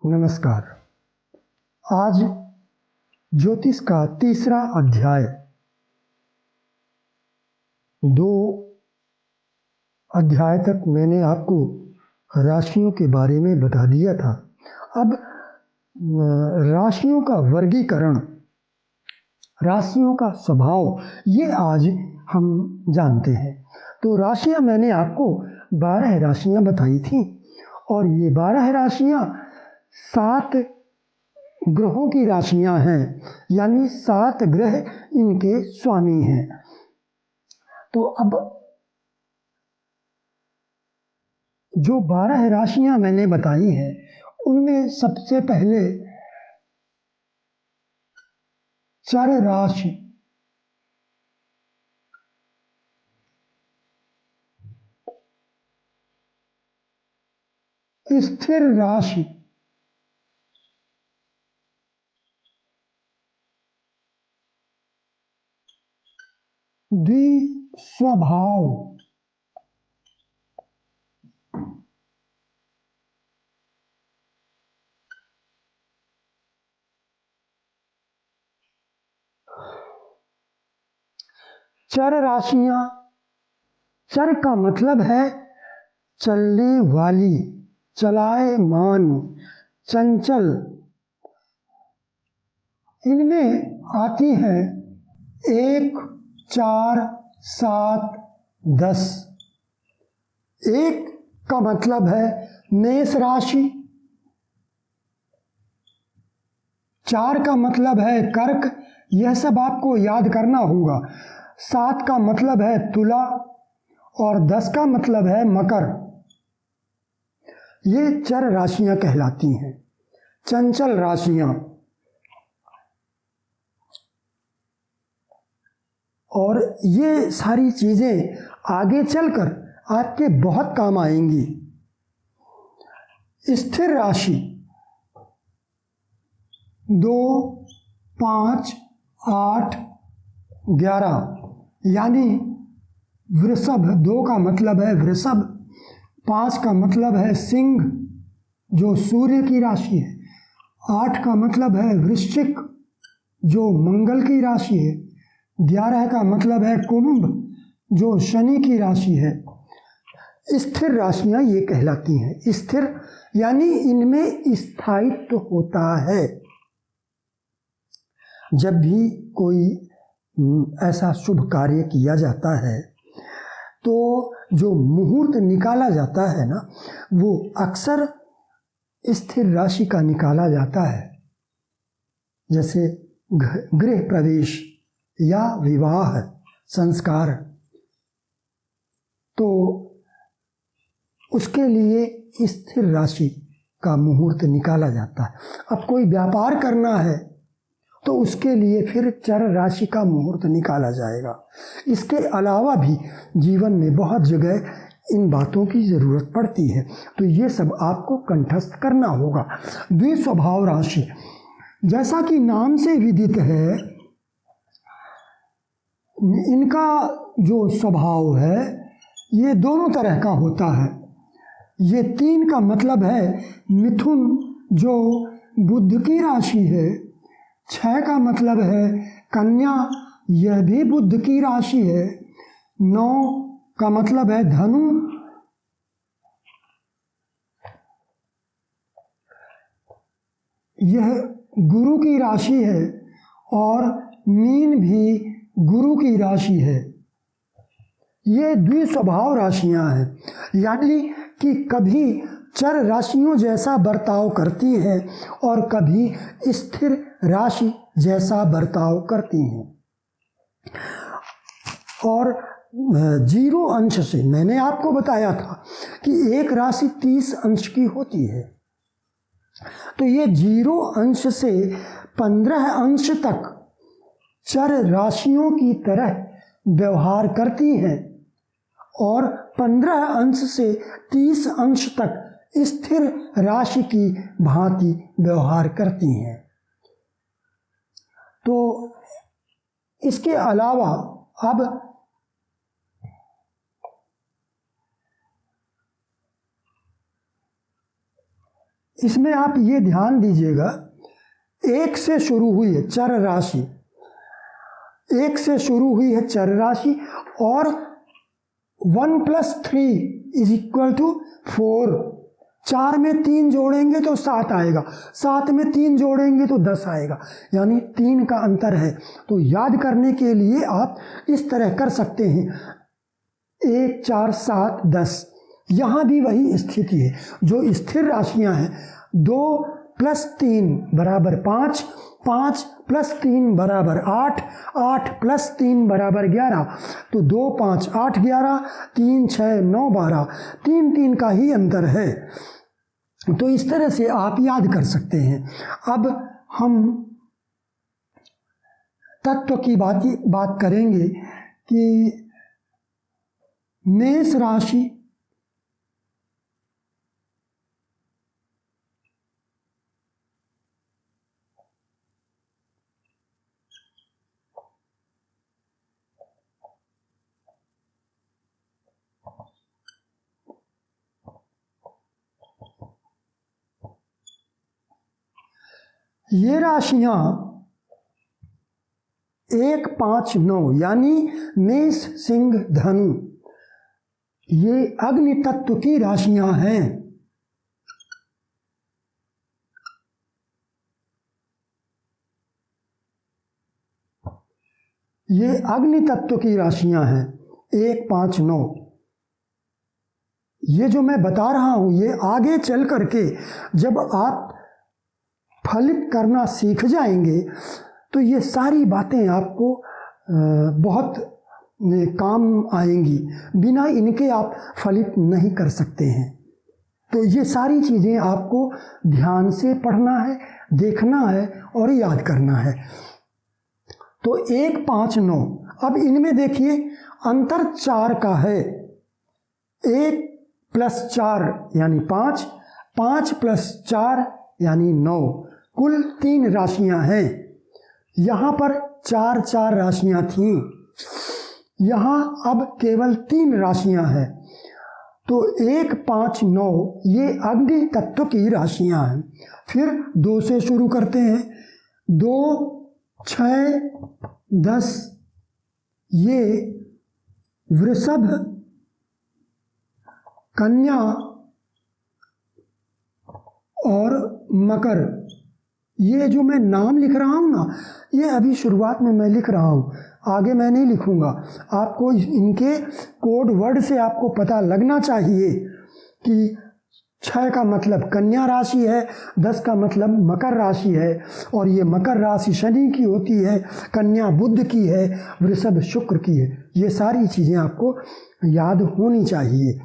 नमस्कार। आज ज्योतिष का तीसरा अध्याय, 2 अध्याय तक मैंने आपको राशियों के बारे में बता दिया था। अब राशियों का वर्गीकरण, राशियों का स्वभाव, ये आज हम जानते हैं। तो राशियां मैंने आपको 12 राशियां बताई थी और ये 12 राशियां 7 ग्रहों की राशियां हैं, यानी 7 ग्रह इनके स्वामी हैं। तो अब जो 12 राशियां मैंने बताई हैं उनमें सबसे पहले चर राशि, स्थिर राशि, द्विस्वभाव, चर राशियां, चर का मतलब है चलने वाली, चलायमान, चंचल। इनमें आती हैं 1, 4, 7, 10। 1 का मतलब है मेष राशि, 4 का मतलब है कर्क, यह सब आपको याद करना होगा। 7 का मतलब है तुला और 10 का मतलब है मकर। ये चर राशियां कहलाती हैं, चंचल राशियां। और ये सारी चीजें आगे चलकर आपके बहुत काम आएंगी। स्थिर राशि 2, 5, 8, 11, यानी वृषभ। 2 का मतलब है वृषभ, 5 का मतलब है सिंह जो सूर्य की राशि है, 8 का मतलब है वृश्चिक जो मंगल की राशि है, 11 का मतलब है कुंभ जो शनि की राशि है। स्थिर राशियां ये कहलाती हैं। स्थिर यानी इनमें स्थायित्व होता है। जब भी कोई ऐसा शुभ कार्य किया जाता है तो जो मुहूर्त निकाला जाता है ना, वो अक्सर स्थिर राशि का निकाला जाता है। जैसे गृह प्रवेश या विवाह संस्कार, तो उसके लिए स्थिर राशि का मुहूर्त निकाला जाता है। अब कोई व्यापार करना है तो उसके लिए फिर चर राशि का मुहूर्त निकाला जाएगा। इसके अलावा भी जीवन में बहुत जगह इन बातों की ज़रूरत पड़ती है, तो ये सब आपको कंठस्थ करना होगा। द्विस्वभाव राशि, जैसा कि नाम से विदित है, इनका जो स्वभाव है ये दोनों तरह का होता है। ये 3 का मतलब है मिथुन जो बुध की राशि है, 6 का मतलब है कन्या, यह भी बुध की राशि है, 9 का मतलब है धनु, यह गुरु की राशि है, और मीन भी गुरु की राशि है। ये द्विस्वभाव राशियां हैं, यानी कि कभी चर राशियों जैसा बर्ताव करती हैं और कभी स्थिर राशि जैसा बर्ताव करती हैं। और 0 अंश से, मैंने आपको बताया था कि एक राशि 30 अंश की होती है, तो ये 0 अंश से 15 अंश तक चर राशियों की तरह व्यवहार करती हैं और 15 अंश से 30 अंश तक स्थिर राशि की भांति व्यवहार करती हैं। तो इसके अलावा अब इसमें आप ये ध्यान दीजिएगा, एक से शुरू हुई है चर राशि, एक से शुरू हुई है चर राशि और 1 + 3 = 4। 4 में 3 जोड़ेंगे तो 7 आएगा, 7 में 3 जोड़ेंगे तो 10 आएगा, यानी 3 का अंतर है। तो याद करने के लिए आप इस तरह कर सकते हैं, 1 4 7 10। यहाँ भी वही स्थिति है, जो स्थिर राशियाँ हैं, 2 + 3 = 5, 5 + 3 = 8, 8 + 3 = 11। तो 2 5 8 11, 3 6 9 12, 3 3 का ही अंतर है। तो इस तरह से आप याद कर सकते हैं। अब हम तत्व की बात करेंगे कि मेष राशि ये राशियां 1 5 9 यानी मेष सिंह धनु, ये अग्नि तत्व की राशियां हैं। ये अग्नि तत्व की राशियां हैं 1 5 9। ये जो मैं बता रहा हूं, ये आगे चल करके जब आप फलित करना सीख जाएंगे तो ये सारी बातें आपको बहुत काम आएंगी। बिना इनके आप फलित नहीं कर सकते हैं। तो ये सारी चीज़ें आपको ध्यान से पढ़ना है, देखना है और याद करना है। तो 1 5 9, अब इनमें देखिए अंतर 4 का है। 1 + 4 यानी 5, 5 + 4 यानी 9, कुल 3 राशियां हैं। यहाँ पर 4 4 राशियां थीं, यहाँ अब केवल 3 राशियां हैं। तो 1 5 9 ये अग्नि तत्व की राशियां हैं। फिर 2 से शुरू करते हैं, 2 6 10, ये वृषभ, कन्या और मकर। ये जो मैं नाम लिख रहा हूँ ना, ये अभी शुरुआत में मैं लिख रहा हूँ, आगे मैं नहीं लिखूँगा। आपको इनके कोड वर्ड से आपको पता लगना चाहिए कि 6 का मतलब कन्या राशि है, 10 का मतलब मकर राशि है, और ये मकर राशि शनि की होती है, कन्या बुध की है, वृषभ शुक्र की है। ये सारी चीज़ें आपको याद होनी चाहिए।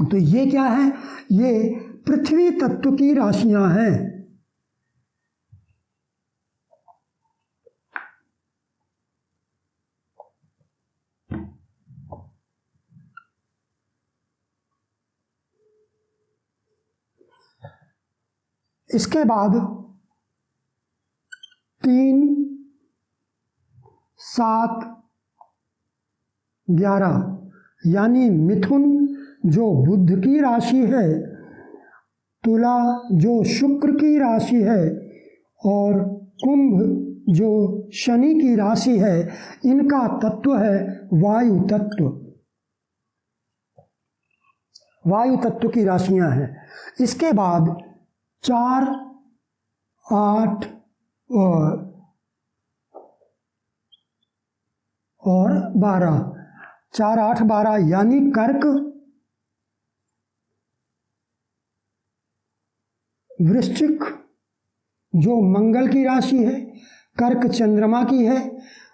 तो ये क्या है? ये पृथ्वी तत्व की राशियां हैं। इसके बाद 3 7 11 यानी मिथुन जो बुध की राशि है, तुला जो शुक्र की राशि है, और कुंभ जो शनि की राशि है, इनका तत्व है वायु तत्व। वायु तत्व की राशियां हैं। इसके बाद 4 8 और 12, 4 8 12 यानी कर्क, वृश्चिक जो मंगल की राशि है, कर्क चंद्रमा की है,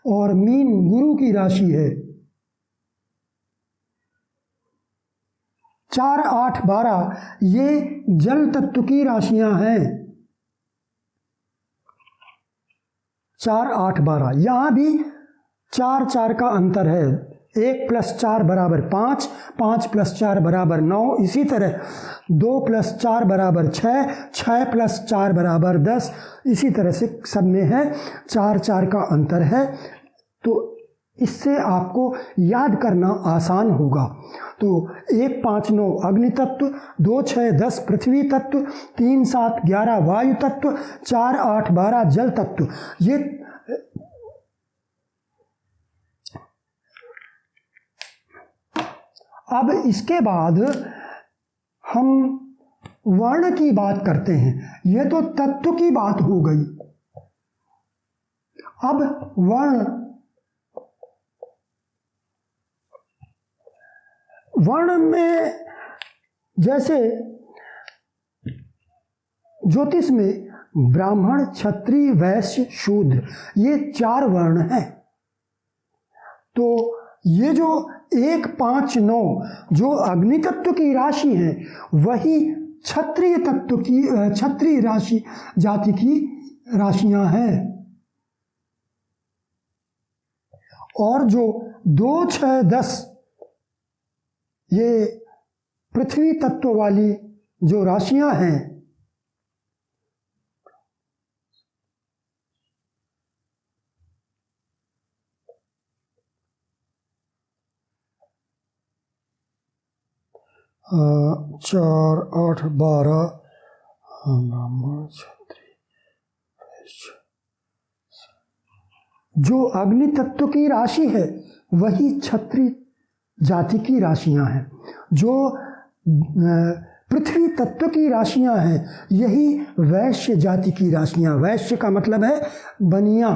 और मीन गुरु की राशि है। 4 8 12 ये जल तत्व की राशियां हैं। 4 8 12 यहाँ भी 4 4 का अंतर है। 1 + 4 = 5, 5 + 4 = 9, इसी तरह 2 + 4 = 6, 6 + 4 = 10, इसी तरह से सब में है 4 4 का अंतर है। तो इससे आपको याद करना आसान होगा। तो 1, 5, 9 अग्नि तत्व, 2, 6, 10 पृथ्वी तत्व, 3, 7, 11 वायु तत्व, 4, 8, 12 जल तत्व। ये अब इसके बाद हम वर्ण की बात करते हैं। यह तो तत्व की बात हो गई। अब वर्ण में जैसे ज्योतिष में ब्राह्मण, क्षत्रिय, वैश्य, शूद्र, ये 4 वर्ण हैं। तो ये जो 1, 5, 9 जो अग्नि तत्व की राशि है, वही क्षत्रिय तत्व की क्षत्रिय राशि जाति की राशियां हैं। और जो 2, 6, 10 ये पृथ्वी तत्व वाली जो राशियां हैं, चार, 8, 12 ब्राह्मण, क्षत्रिय, वैश्य, जो अग्नि तत्व की राशि है वही क्षत्रिय जाति की राशियां हैं। जो पृथ्वी तत्व की राशियां हैं यही वैश्य जाति की राशियां। वैश्य का मतलब है बनिया।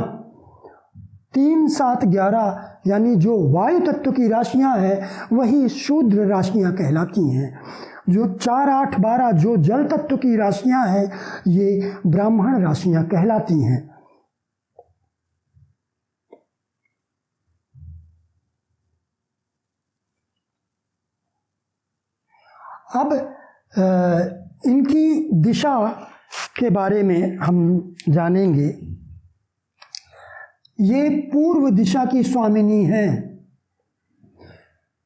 3, 7, 11 यानी जो वायु तत्व की राशियां हैं वही शूद्र राशियां कहलाती हैं। जो 4, 8, 12 जो जल तत्व की राशियां हैं ये ब्राह्मण राशियां कहलाती हैं। अब इनकी दिशा के बारे में हम जानेंगे। ये पूर्व दिशा की स्वामिनी है,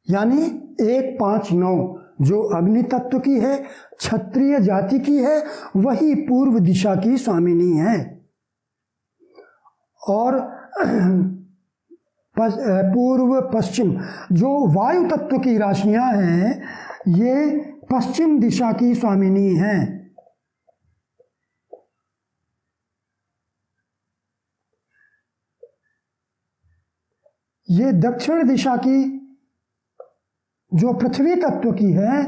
यानी 1, 5, 9 जो अग्नि तत्व की है, क्षत्रिय जाति की है, वही पूर्व दिशा की स्वामिनी है। और पूर्व पश्चिम जो वायु तत्व की राशियां हैं ये पश्चिम दिशा की स्वामिनी हैं। ये दक्षिण दिशा की जो पृथ्वी तत्व की है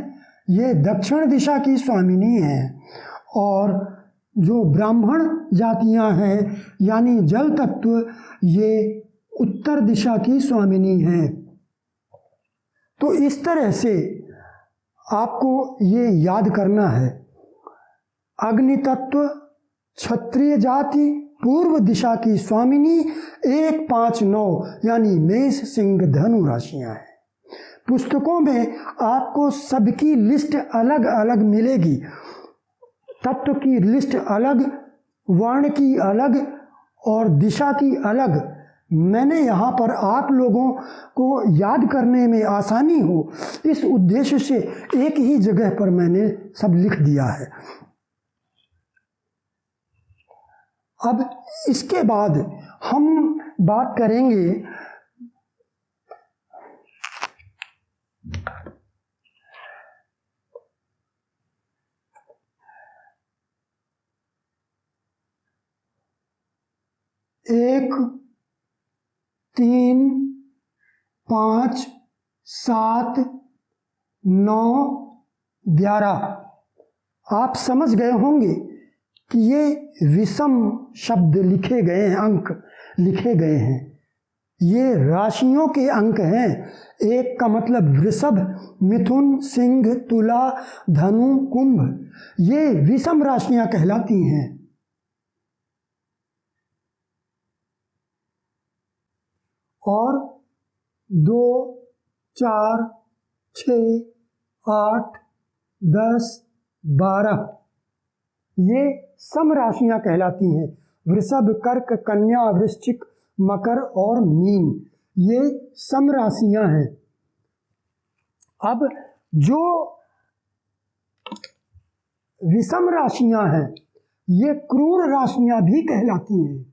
ये दक्षिण दिशा की स्वामिनी है। और जो ब्राह्मण जातियां हैं यानी जल तत्व ये उत्तर दिशा की स्वामिनी है। तो इस तरह से आपको ये याद करना है, अग्नि तत्व, क्षत्रिय जाति, पूर्व दिशा की स्वामिनी, 1, 5, 9 यानी मेष, सिंह, धनु राशियां हैं। पुस्तकों में आपको सबकी लिस्ट अलग अलग मिलेगी, तत्व की लिस्ट अलग, वर्ण की अलग और दिशा की अलग। मैंने यहाँ पर आप लोगों को याद करने में आसानी हो इस उद्देश्य से एक ही जगह पर मैंने सब लिख दिया है। अब इसके बाद हम बात करेंगे एक, 3, 5, 7, 9, 11 आप समझ गए होंगे कि ये विषम शब्द लिखे गए हैं, अंक लिखे गए हैं। ये राशियों के अंक हैं। 1 का मतलब वृषभ, मिथुन, सिंह, तुला, धनु, कुंभ, ये विषम राशियां कहलाती हैं। और 2, 4, 6, 8, 10, 12 ये सम राशियां कहलाती हैं। वृषभ, कर्क, कन्या, वृश्चिक, मकर और मीन ये सम राशियां हैं। अब जो विषम राशियां हैं ये क्रूर राशियां भी कहलाती हैं।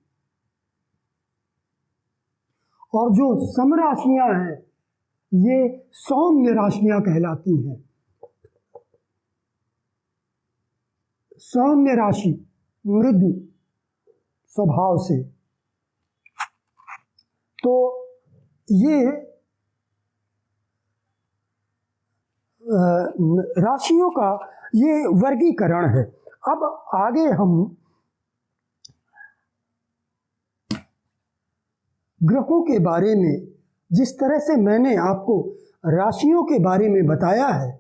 और जो समराशियां हैं ये सौम्य राशियां कहलाती हैं। सौम्य राशि मृदु स्वभाव से। तो ये राशियों का ये वर्गीकरण है। अब आगे हम ग्रहों के बारे में, जिस तरह से मैंने आपको राशियों के बारे में बताया है,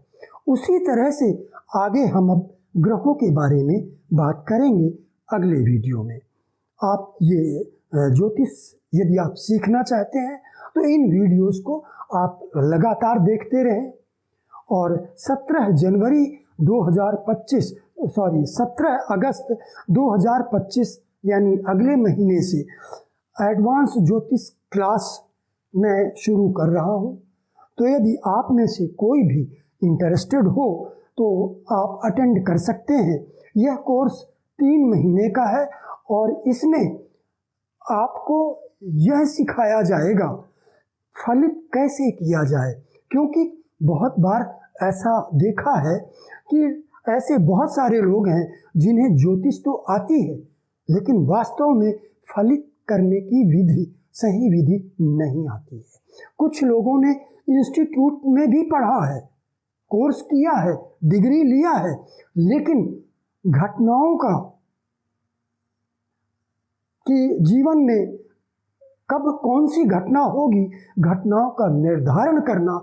उसी तरह से आगे हम अब ग्रहों के बारे में बात करेंगे अगले वीडियो में। आप ये ज्योतिष यदि आप सीखना चाहते हैं तो इन वीडियोस को आप लगातार देखते रहें। और 17 अगस्त 2025 यानी अगले महीने से एडवांस ज्योतिष क्लास मैं शुरू कर रहा हूँ। तो यदि आप में से कोई भी इंटरेस्टेड हो तो आप अटेंड कर सकते हैं। यह कोर्स 3 महीने का है और इसमें आपको यह सिखाया जाएगा फलित कैसे किया जाए, क्योंकि बहुत बार ऐसा देखा है कि ऐसे बहुत सारे लोग हैं जिन्हें ज्योतिष तो आती है लेकिन वास्तव में फलित करने की विधि, सही विधि नहीं आती है। कुछ लोगों ने इंस्टीट्यूट में भी पढ़ा है, कोर्स किया है, डिग्री लिया है, लेकिन घटनाओं का कि जीवन में कब कौन सी घटना होगी, घटनाओं का निर्धारण करना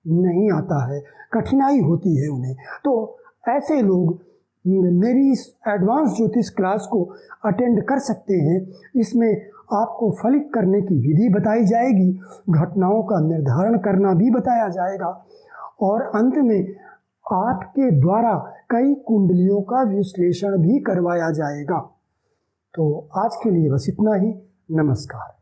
नहीं आता है, कठिनाई होती है उन्हें। तो ऐसे लोग मेरी इस एडवांस ज्योतिष क्लास को अटेंड कर सकते हैं। इसमें आपको फलित करने की विधि बताई जाएगी, घटनाओं का निर्धारण करना भी बताया जाएगा और अंत में आपके द्वारा कई कुंडलियों का विश्लेषण भी करवाया जाएगा। तो आज के लिए बस इतना ही। नमस्कार।